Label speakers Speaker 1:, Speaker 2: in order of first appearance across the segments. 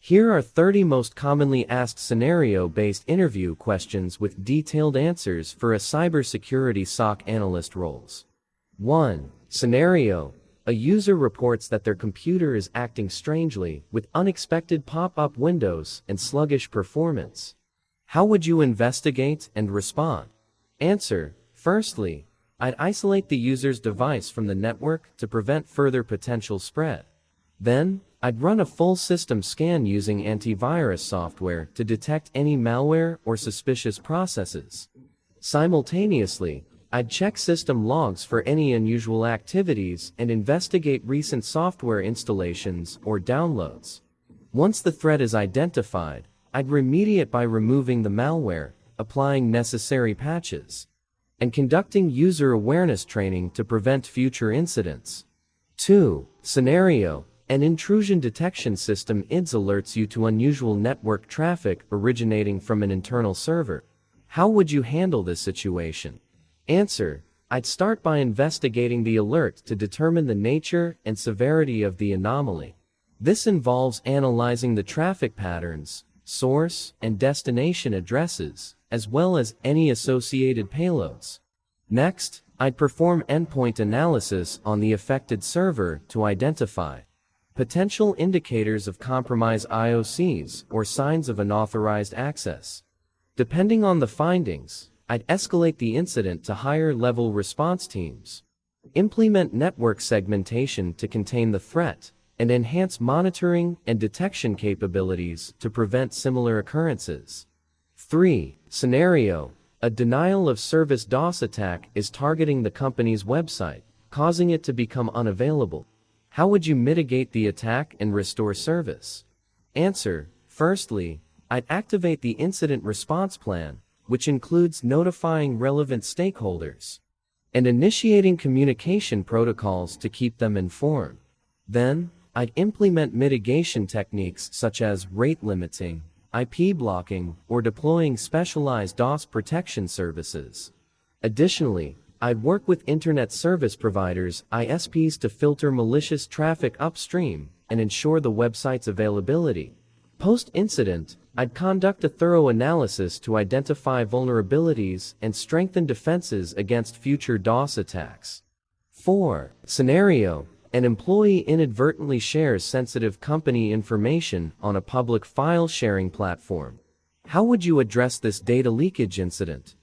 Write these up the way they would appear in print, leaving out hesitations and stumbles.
Speaker 1: Here are 30 most commonly asked scenario-based interview questions with detailed answers for a cybersecurity SOC analyst roles. 1. Scenario. A user reports that their computer is acting strangely, with unexpected pop-up windows and sluggish performance. How would you investigate and respond? Answer. Firstly, I'd isolate the user's device from the network to prevent further potential spread. Then, I'd run a full system scan using antivirus software to detect any malware or suspicious processes. Simultaneously, I'd check system logs for any unusual activities and investigate recent software installations or downloads. Once the threat is identified, I'd remediate by removing the malware, applying necessary patches, and conducting user awareness training to prevent future incidents. 2. Scenario. An intrusion detection system IDS alerts you to unusual network traffic originating from an internal server. How would you handle this situation? Answer. I'd start by investigating the alert to determine the nature and severity of the anomaly. This involves analyzing the traffic patterns, source and destination addresses, as well as any associated payloads. Next, I'd perform endpoint analysis on the affected server to identify potential indicators of compromised IOCs or signs of unauthorized access. Depending on the findings, I'd escalate the incident to higher-level response teams, implement network segmentation to contain the threat, and enhance monitoring and detection capabilities to prevent similar occurrences. 3. Scenario. A denial-of-service DOS attack is targeting the company's website, causing it to become unavailable. How would you mitigate the attack and restore service? Answer. Firstly, I'd activate the incident response plan, which includes notifying relevant stakeholders and initiating communication protocols to keep them informed. Then, I'd implement mitigation techniques such as rate limiting, IP blocking, or deploying specialized DOS protection services. Additionally, I'd work with Internet Service Providers (ISPs) to filter malicious traffic upstream and ensure the website's availability. Post-incident, I'd conduct a thorough analysis to identify vulnerabilities and strengthen defenses against future DOS attacks. 4. Scenario. An employee inadvertently shares sensitive company information on a public file-sharing platform. How would you address this data leakage incident?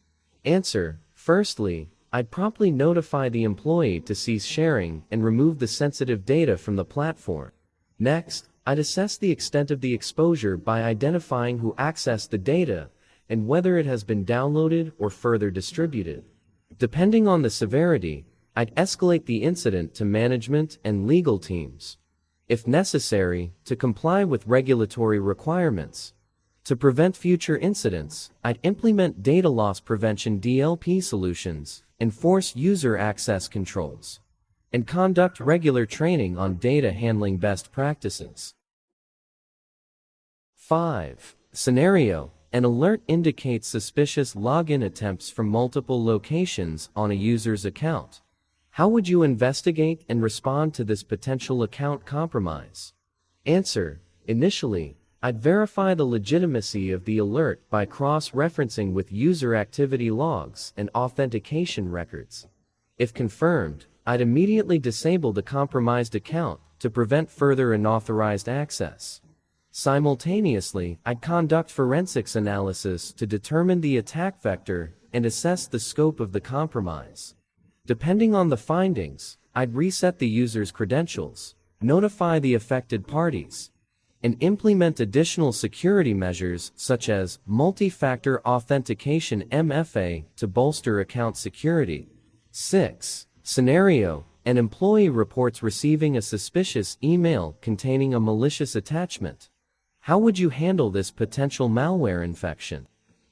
Speaker 1: Answer. Firstly, I'd promptly notify the employee to cease sharing and remove the sensitive data from the platform. Next, I'd assess the extent of the exposure by identifying who accessed the data and whether it has been downloaded or further distributed. Depending on the severity, I'd escalate the incident to management and legal teams. If necessary, to comply with regulatory requirements. To prevent future incidents, I'd implement data loss prevention DLP solutions, enforce user access controls, and conduct regular training on data handling best practices. 5. Scenario. An alert indicates suspicious login attempts from multiple locations on a user's account. How would you investigate and respond to this potential account compromise? Answer. Initially, I'd verify the legitimacy of the alert by cross-referencing with user activity logs and authentication records. If confirmed, I'd immediately disable the compromised account to prevent further unauthorized access. Simultaneously, I'd conduct forensics analysis to determine the attack vector and assess the scope of the compromise. Depending on the findings, I'd reset the user's credentials, notify the affected parties, and implement additional security measures such as multi-factor authentication (MFA) to bolster account security. 6. Scenario. An employee reports receiving a suspicious email containing a malicious attachment. How would you handle this potential malware infection?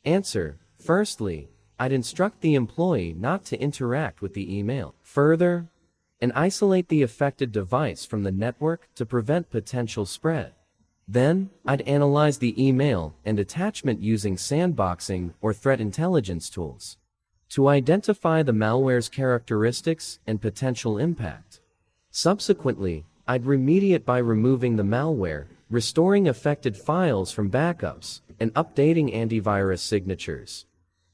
Speaker 1: Answer. Firstly, I'd instruct the employee not to interact with the email further and isolate the affected device from the network to prevent potential spread. Then, I'd analyze the email and attachment using sandboxing or threat intelligence tools to identify the malware's characteristics and potential impact. Subsequently, I'd remediate by removing the malware restoring affected files from backups, and updating antivirus signatures.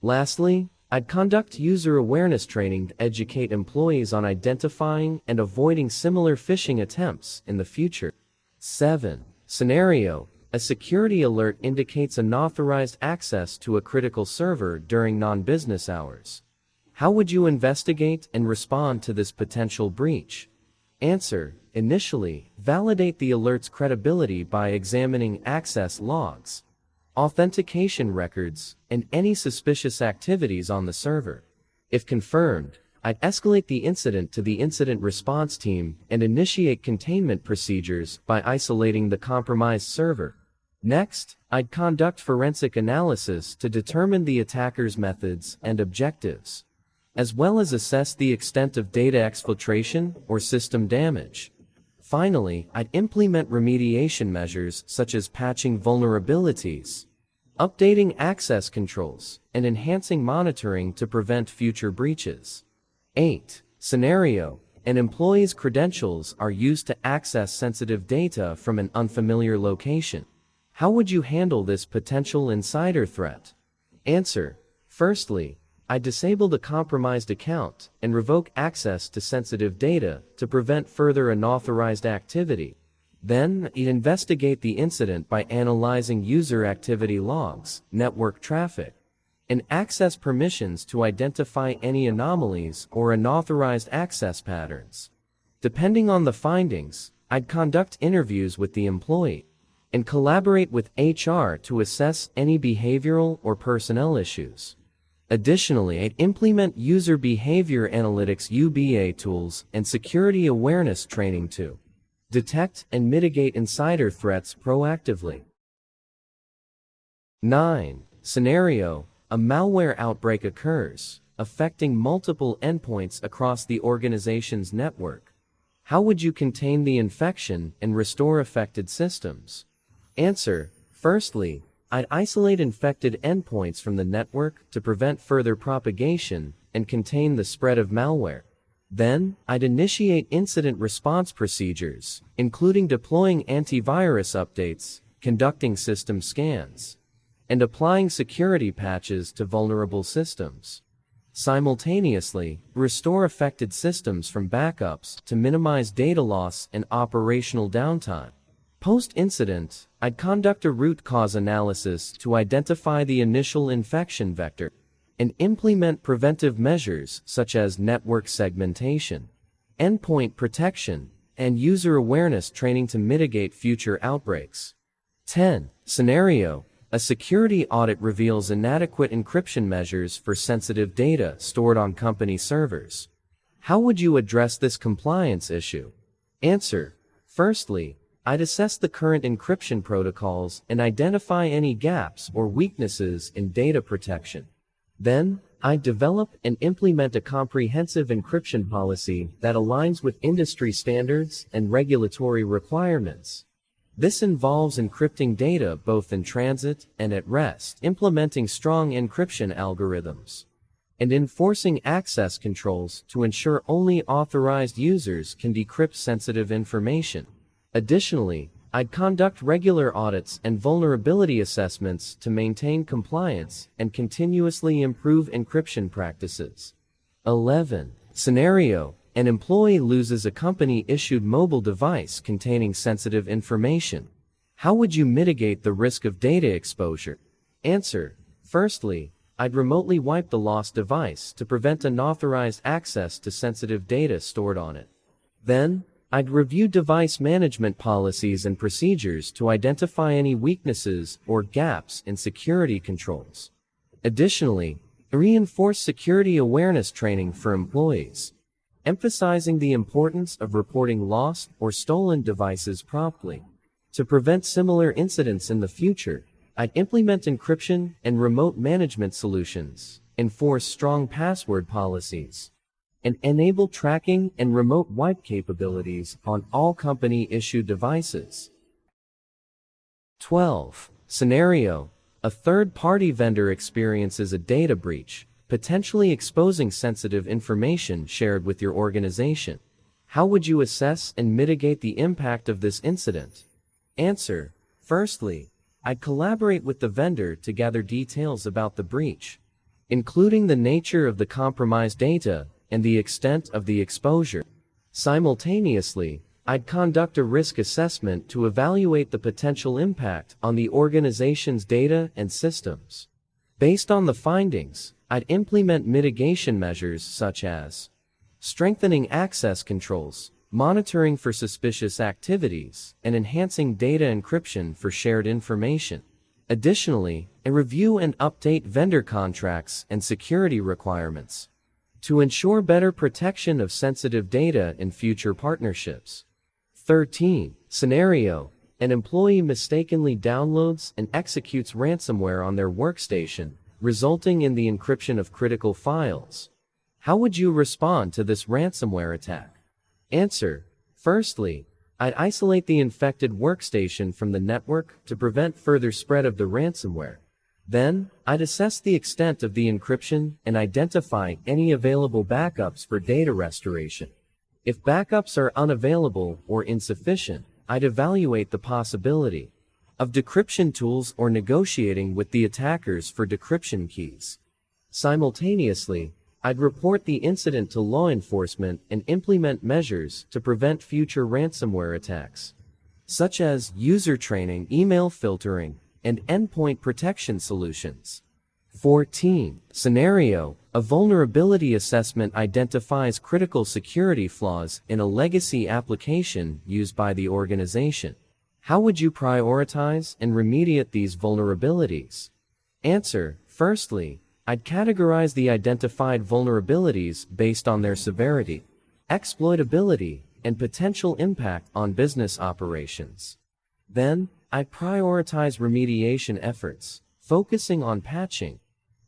Speaker 1: Lastly, I'd conduct user awareness training to educate employees on identifying and avoiding similar phishing attempts in the future. 7. Scenario: a security alert indicates unauthorized access to a critical server during non-business hours. How would you investigate and respond to this potential breach? Answer: initially, validate the alert's credibility by examining access logs, authentication records, and any suspicious activities on the server. If confirmed, I'd escalate the incident to the incident response team and initiate containment procedures by isolating the compromised server. Next, I'd conduct forensic analysis to determine the attacker's methods and objectives, as well as assess the extent of data exfiltration or system damage. Finally, I'd implement remediation measures such as patching vulnerabilities, updating access controls, and enhancing monitoring to prevent future breaches. 8. Scenario: an employee's credentials are used to access sensitive data from an unfamiliar location. How would you handle this potential insider threat? Answer: firstly, I disable the compromised account and revoke access to sensitive data to prevent further unauthorized activity. Then, I'd investigate the incident by analyzing user activity logs, network traffic, and access permissions to identify any anomalies or unauthorized access patterns. Depending on the findings, I'd conduct interviews with the employee and collaborate with HR to assess any behavioral or personnel issues. Additionally, I'd implement user behavior analytics (UBA) tools and security awareness training to detect and mitigate insider threats proactively. 9. Scenario: a malware outbreak occurs, affecting multiple endpoints across the organization's network. How would you contain the infection and restore affected systems? Answer: firstly, I'd isolate infected endpoints from the network to prevent further propagation and contain the spread of malware. Then, I'd initiate incident response procedures, including deploying antivirus updates, conducting system scans, and applying security patches to vulnerable systems. Simultaneously, restore affected systems from backups to minimize data loss and operational downtime. Post-incident, I'd conduct a root cause analysis to identify the initial infection vector and implement preventive measures such as network segmentation, endpoint protection, and user awareness training to mitigate future outbreaks. 10. Scenario: a security audit reveals inadequate encryption measures for sensitive data stored on company servers. How would you address this compliance issue? Answer: firstly, I'd assess the current encryption protocols and identify any gaps or weaknesses in data protection. Then, I'd develop and implement a comprehensive encryption policy that aligns with industry standards and regulatory requirements. This involves encrypting data both in transit and at rest, implementing strong encryption algorithms, and enforcing access controls to ensure only authorized users can decrypt sensitive information. Additionally, I'd conduct regular audits and vulnerability assessments to maintain compliance and continuously improve encryption practices. 11. Scenario: an employee loses a company-issued mobile device containing sensitive information. How would you mitigate the risk of data exposure? Answer: firstly, I'd remotely wipe the lost device to prevent unauthorized access to sensitive data stored on it. Then, I'd review device management policies and procedures to identify any weaknesses or gaps in security controls. Additionally, reinforce security awareness training for employees, emphasizing the importance of reporting lost or stolen devices promptly. To prevent similar incidents in the future, I'd implement encryption and remote management solutions, enforce strong password policies, and enable tracking and remote wipe capabilities on all company-issued devices. 12. Scenario: a third-party vendor experiences a data breach, potentially exposing sensitive information shared with your organization. How would you assess and mitigate the impact of this incident? Answer: firstly, I'd collaborate with the vendor to gather details about the breach, including the nature of the compromised data and the extent of the exposure. Simultaneously, I'd conduct a risk assessment to evaluate the potential impact on the organization's data and systems. Based on the findings, I'd implement mitigation measures such as strengthening access controls, monitoring for suspicious activities, and enhancing data encryption for shared information. Additionally, I review and update vendor contracts and security requirements to ensure better protection of sensitive data in future partnerships. 13. Scenario: an employee mistakenly downloads and executes ransomware on their workstation, resulting in the encryption of critical files. How would you respond to this ransomware attack? Answer: firstly, I'd isolate the infected workstation from the network to prevent further spread of the ransomware. Then, I'd assess the extent of the encryption and identify any available backups for data restoration. If backups are unavailable or insufficient, I'd evaluate the possibility of decryption tools or negotiating with the attackers for decryption keys. Simultaneously, I'd report the incident to law enforcement and implement measures to prevent future ransomware attacks, such as user training, email filtering, and endpoint protection solutions. 14. Scenario: a vulnerability assessment identifies critical security flaws in a legacy application used by the organization. How would you prioritize and remediate these vulnerabilities? Answer: firstly, I'd categorize the identified vulnerabilities based on their severity, exploitability, and potential impact on business operations. Then, I'd prioritize remediation efforts, focusing on patching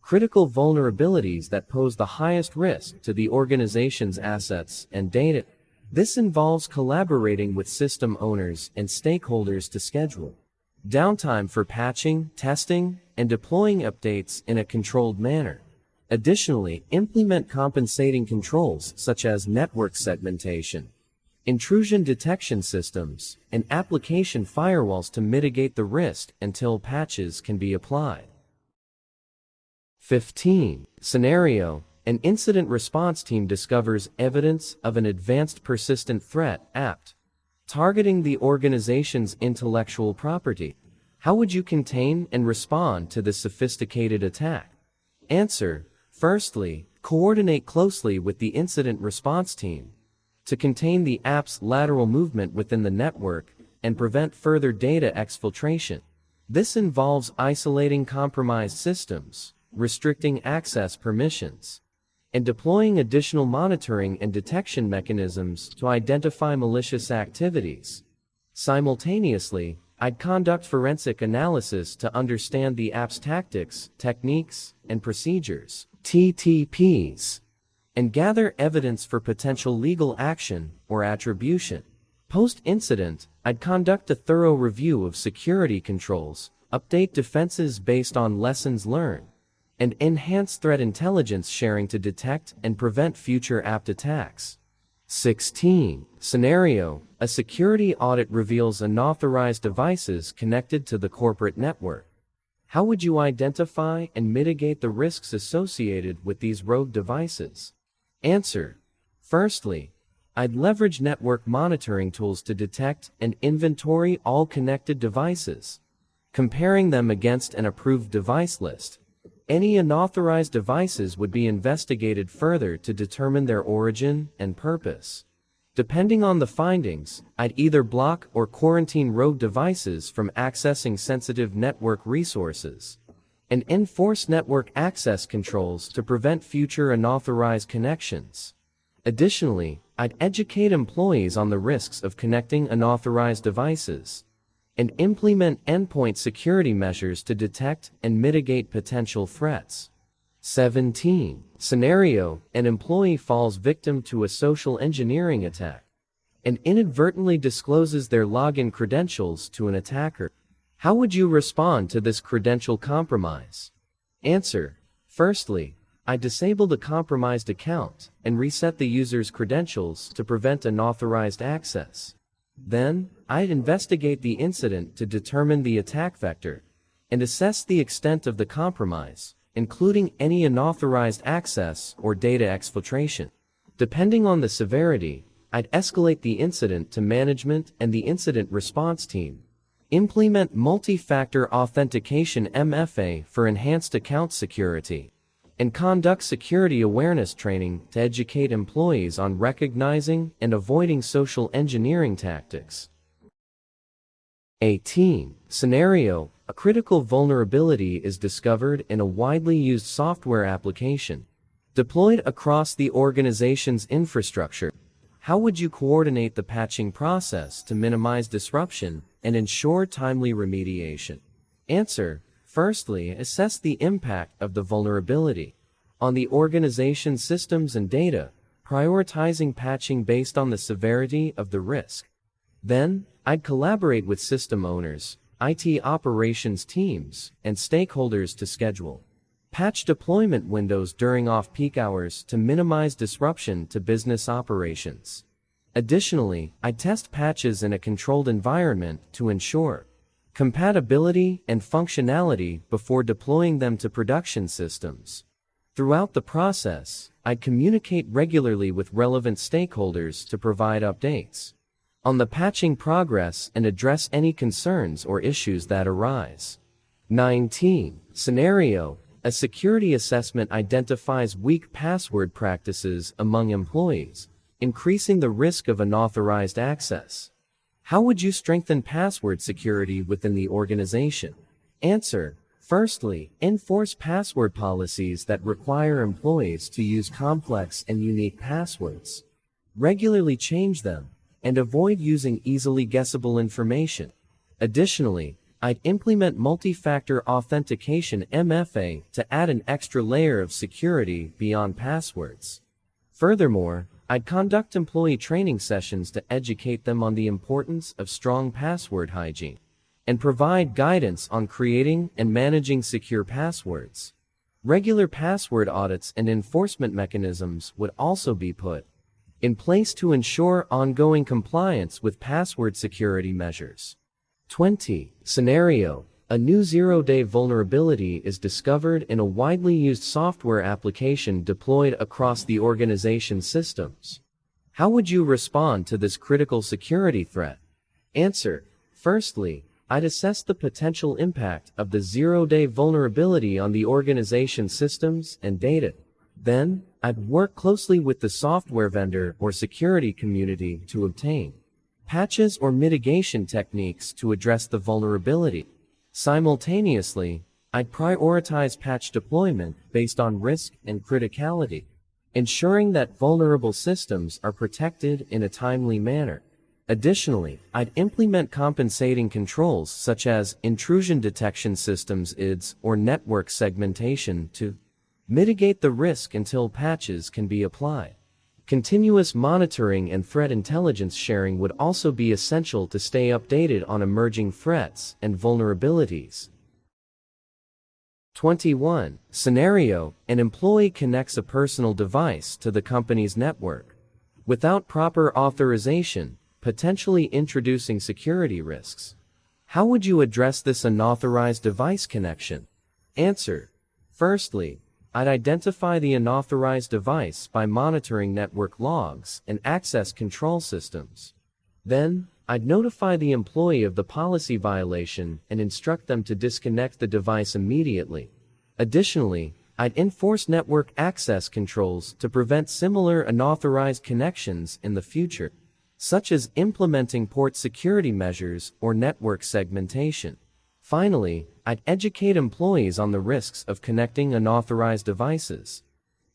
Speaker 1: critical vulnerabilities that pose the highest risk to the organization's assets and data. This involves collaborating with system owners and stakeholders to schedule downtime for patching, testing, and deploying updates in a controlled manner. Additionally, implement compensating controls such as network segmentation, intrusion detection systems, and application firewalls to mitigate the risk until patches can be applied. 15. Scenario: an incident response team discovers evidence of an advanced persistent threat (APT) targeting the organization's intellectual property. How would you contain and respond to this sophisticated attack? Answer: firstly, coordinate closely with the incident response team to contain the app's lateral movement within the network and prevent further data exfiltration. This involves isolating compromised systems, restricting access permissions, and deploying additional monitoring and detection mechanisms to identify malicious activities. Simultaneously, I'd conduct forensic analysis to understand the app's tactics, techniques, and procedures (TTPs), and gather evidence for potential legal action or attribution. Post-incident, I'd conduct a thorough review of security controls, update defenses based on lessons learned, and enhance threat intelligence sharing to detect and prevent future APT attacks. 16. Scenario: a security audit reveals unauthorized devices connected to the corporate network. How would you identify and mitigate the risks associated with these rogue devices? Answer: firstly, I'd leverage network monitoring tools to detect and inventory all connected devices, comparing them against an approved device list. Any unauthorized devices would be investigated further to determine their origin and purpose. Depending on the findings, I'd either block or quarantine rogue devices from accessing sensitive network resources, and enforce network access controls to prevent future unauthorized connections. Additionally, I'd educate employees on the risks of connecting unauthorized devices, and implement endpoint security measures to detect and mitigate potential threats. 17. Scenario: an employee falls victim to a social engineering attack and inadvertently discloses their login credentials to an attacker. How would you respond to this credential compromise? Answer: firstly, I disable the compromised account and reset the user's credentials to prevent unauthorized access. Then, I'd investigate the incident to determine the attack vector and assess the extent of the compromise, including any unauthorized access or data exfiltration. Depending on the severity, I'd escalate the incident to management and the incident response team. Implement multi-factor authentication (MFA) for enhanced account security, and conduct security awareness training to educate employees on recognizing and avoiding social engineering tactics. 18. Scenario: a critical vulnerability is discovered in a widely used software application deployed across the organization's infrastructure. How would you coordinate the patching process to minimize disruption and ensure timely remediation? Answer: firstly, assess the impact of the vulnerability on the organization's systems and data, prioritizing patching based on the severity of the risk. Then, I'd collaborate with system owners, IT operations teams, and stakeholders to schedule patch deployment windows during off-peak hours to minimize disruption to business operations. Additionally, I test patches in a controlled environment to ensure compatibility and functionality before deploying them to production systems. Throughout the process, I communicate regularly with relevant stakeholders to provide updates on the patching progress and address any concerns or issues that arise. 19. Scenario: a security assessment identifies weak password practices among employees, increasing the risk of unauthorized access. How would you strengthen password security within the organization? Answer: firstly, enforce password policies that require employees to use complex and unique passwords. Regularly change them, and avoid using easily guessable information. Additionally, I'd implement multi-factor authentication (MFA) to add an extra layer of security beyond passwords. Furthermore, I'd conduct employee training sessions to educate them on the importance of strong password hygiene, and provide guidance on creating and managing secure passwords. Regular password audits and enforcement mechanisms would also be put in place to ensure ongoing compliance with password security measures. 20. Scenario: a new zero-day vulnerability is discovered in a widely used software application deployed across the organization's systems. How would you respond to this critical security threat? Answer: firstly, I'd assess the potential impact of the zero-day vulnerability on the organization's systems and data. Then, I'd work closely with the software vendor or security community to obtain patches or mitigation techniques to address the vulnerability. Simultaneously, I'd prioritize patch deployment based on risk and criticality, ensuring that vulnerable systems are protected in a timely manner. Additionally, I'd implement compensating controls such as intrusion detection systems (IDS) or network segmentation to mitigate the risk until patches can be applied. Continuous monitoring and threat intelligence sharing would also be essential to stay updated on emerging threats and vulnerabilities. 21. Scenario: an employee connects a personal device to the company's network without proper authorization, potentially introducing security risks. How would you address this unauthorized device connection? Answer: firstly, I'd identify the unauthorized device by monitoring network logs and access control systems. Then, I'd notify the employee of the policy violation and instruct them to disconnect the device immediately. Additionally, I'd enforce network access controls to prevent similar unauthorized connections in the future, such as implementing port security measures or network segmentation. Finally, I'd educate employees on the risks of connecting unauthorized devices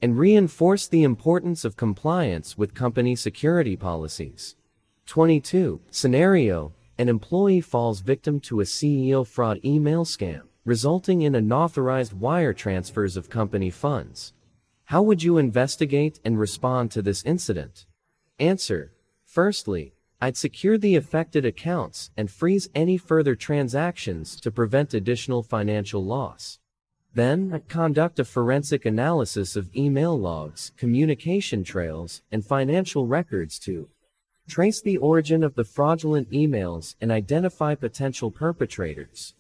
Speaker 1: and reinforce the importance of compliance with company security policies. 22. Scenario: an employee falls victim to a CEO fraud email scam, resulting in unauthorized wire transfers of company funds. How would you investigate and respond to this incident? Answer: firstly, I'd secure the affected accounts and freeze any further transactions to prevent additional financial loss. Then, I'd conduct a forensic analysis of email logs, communication trails, and financial records to trace the origin of the fraudulent emails and identify potential perpetrators.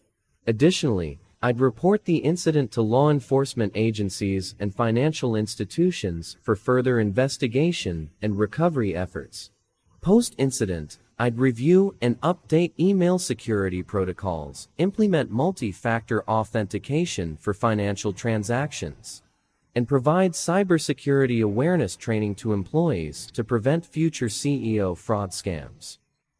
Speaker 1: Additionally, I'd report the incident to law enforcement agencies and financial institutions for further investigation and recovery efforts. Post-incident, I'd review and update email security protocols, implement multi-factor authentication for financial transactions, and provide cybersecurity awareness training to employees to prevent future CEO fraud scams.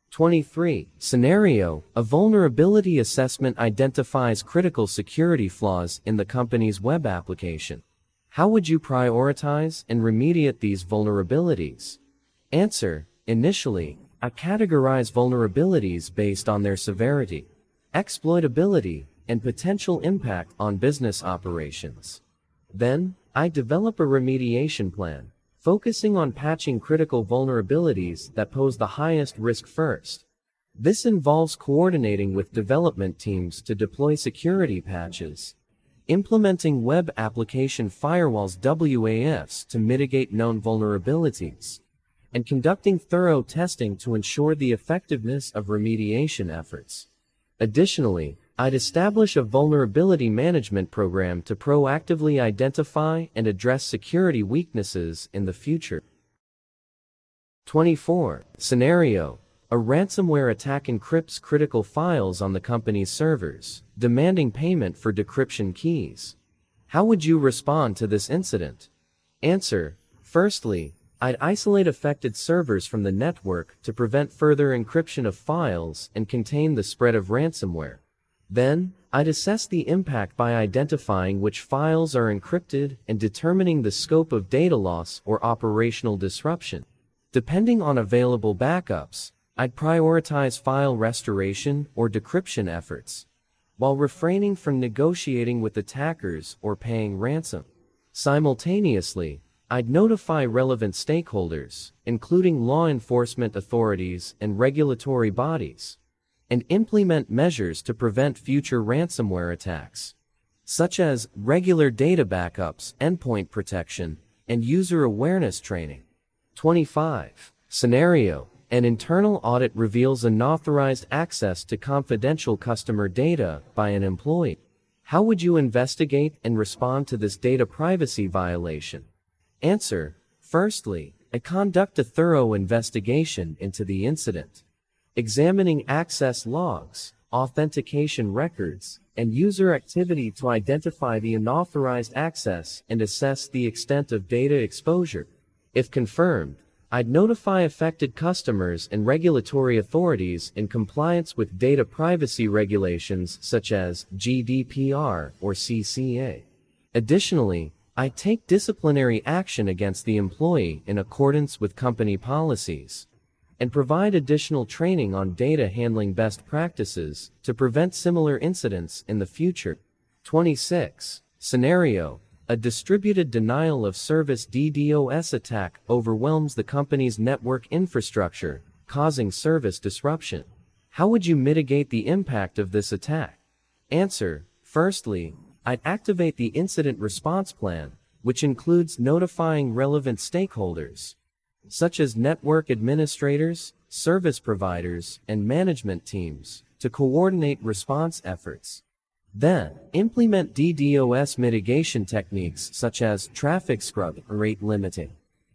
Speaker 1: 23. Scenario: a vulnerability assessment identifies critical security flaws in the company's web application. How would you prioritize and remediate these vulnerabilities? Answer: initially, I categorize vulnerabilities based on their severity, exploitability, and potential impact on business operations. Then, I develop a remediation plan, focusing on patching critical vulnerabilities that pose the highest risk first. This involves coordinating with development teams to deploy security patches, implementing web application firewalls (WAFs) to mitigate known vulnerabilities, and conducting thorough testing to ensure the effectiveness of remediation efforts. Additionally, I'd establish a vulnerability management program to proactively identify and address security weaknesses in the future. 24. Scenario: a ransomware attack encrypts critical files on the company's servers, demanding payment for decryption keys. How would you respond to this incident? Answer: firstly, I'd isolate affected servers from the network to prevent further encryption of files and contain the spread of ransomware. Then, I'd assess the impact by identifying which files are encrypted and determining the scope of data loss or operational disruption. Depending on available backups, I'd prioritize file restoration or decryption efforts, while refraining from negotiating with attackers or paying ransom. Simultaneously, I'd notify relevant stakeholders, including law enforcement authorities and regulatory bodies, and implement measures to prevent future ransomware attacks, such as regular data backups, endpoint protection, and user awareness training. 25. Scenario: an internal audit reveals unauthorized access to confidential customer data by an employee. How would you investigate and respond to this data privacy violation? Answer: firstly, I conduct a thorough investigation into the incident, examining access logs, authentication records, and user activity to identify the unauthorized access and assess the extent of data exposure. If confirmed, I'd notify affected customers and regulatory authorities in compliance with data privacy regulations such as GDPR or CCA. Additionally, I take disciplinary action against the employee in accordance with company policies, and provide additional training on data handling best practices to prevent similar incidents in the future. 26. Scenario: a distributed denial of service (DDoS) attack overwhelms the company's network infrastructure, causing service disruption. How would you mitigate the impact of this attack? Answer: firstly, I'd activate the incident response plan, which includes notifying relevant stakeholders, such as network administrators, service providers, and management teams, to coordinate response efforts. Then, implement DDoS mitigation techniques such as traffic scrub, rate limiting,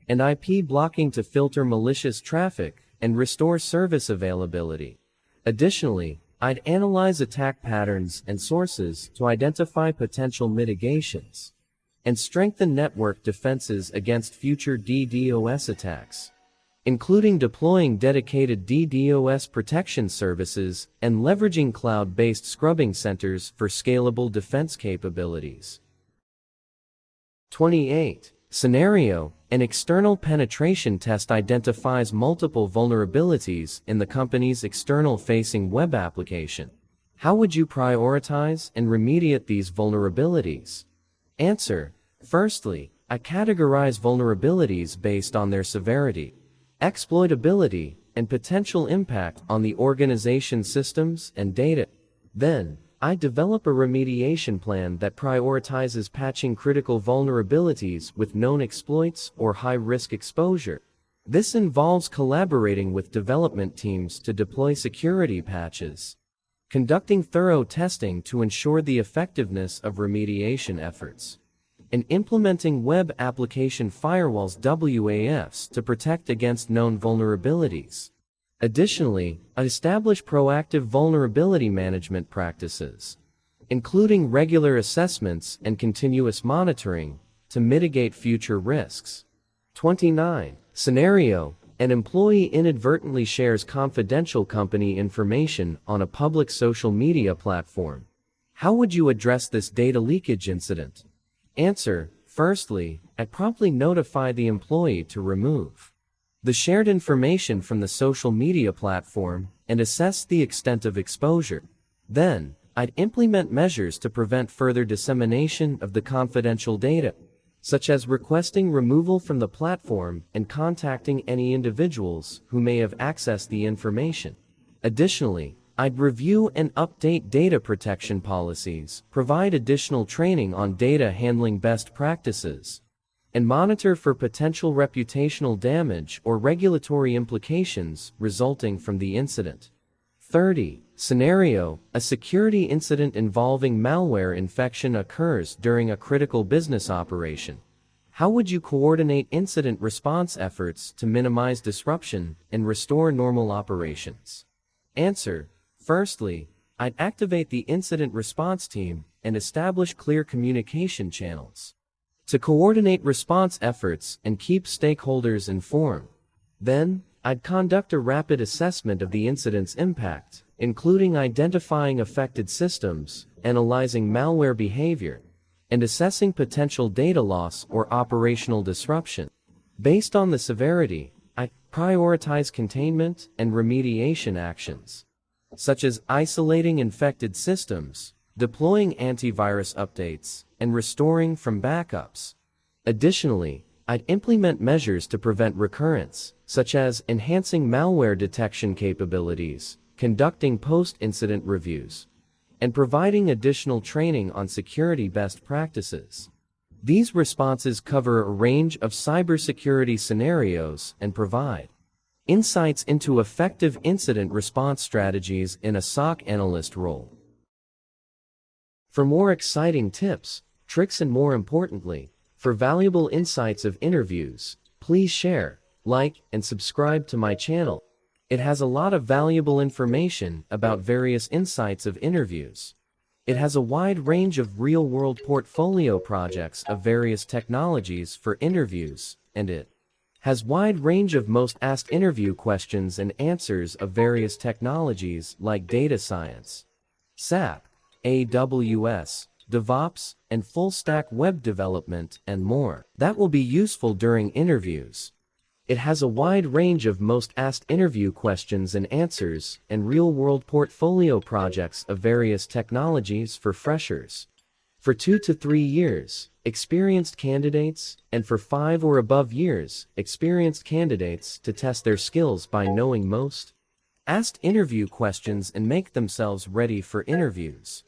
Speaker 1: and IP blocking to filter malicious traffic and restore service availability. Additionally, I'd analyze attack patterns and sources to identify potential mitigations, and strengthen network defenses against future DDoS attacks, including deploying dedicated DDoS protection services and leveraging cloud-based scrubbing centers for scalable defense capabilities. 28. Scenario: an external penetration test identifies multiple vulnerabilities in the company's external-facing web application. How would you prioritize and remediate these vulnerabilities? Answer: firstly, I categorize vulnerabilities based on their severity, exploitability, and potential impact on the organization's systems and data. Then, I develop a remediation plan that prioritizes patching critical vulnerabilities with known exploits or high-risk exposure. This involves collaborating with development teams to deploy security patches, conducting thorough testing to ensure the effectiveness of remediation efforts, and implementing web application firewalls (WAFs) to protect against known vulnerabilities. Additionally, establish proactive vulnerability management practices, including regular assessments and continuous monitoring, to mitigate future risks. 29. Scenario: an employee inadvertently shares confidential company information on a public social media platform. How would you address this data leakage incident? Answer: firstly, I'd promptly notify the employee to remove the shared information from the social media platform and assess the extent of exposure. Then, I'd implement measures to prevent further dissemination of the confidential data, such as requesting removal from the platform and contacting any individuals who may have accessed the information. Additionally, I'd review and update data protection policies, provide additional training on data handling best practices, and monitor for potential reputational damage or regulatory implications resulting from the incident. 30. Scenario: a security incident involving malware infection occurs during a critical business operation. How would you coordinate incident response efforts to minimize disruption and restore normal operations? Answer: firstly, I'd activate the incident response team and establish clear communication channels to coordinate response efforts and keep stakeholders informed. Then, I'd conduct a rapid assessment of the incident's impact, including identifying affected systems, analyzing malware behavior, and assessing potential data loss or operational disruption. Based on the severity, I prioritize containment and remediation actions, such as isolating infected systems, deploying antivirus updates, and restoring from backups. Additionally, I'd implement measures to prevent recurrence, such as enhancing malware detection capabilities, conducting post-incident reviews, and providing additional training on security best practices. These responses cover a range of cybersecurity scenarios and provide insights into effective incident response strategies in a SOC analyst role. For more exciting tips, tricks, and more importantly, for valuable insights of interviews, please share, like, and subscribe to my channel. It has a lot of valuable information about various insights of interviews. It has a wide range of real-world portfolio projects of various technologies for interviews, and it has wide range of most asked interview questions and answers of various technologies like data science, SAP, AWS, DevOps, and full-stack web development, and more. That will be useful during interviews. It has a wide range of most asked interview questions and answers, and real-world portfolio projects of various technologies for freshers, for 2 to 3 years, experienced candidates, and for 5 or above years, experienced candidates to test their skills by knowing most asked interview questions and make themselves ready for interviews.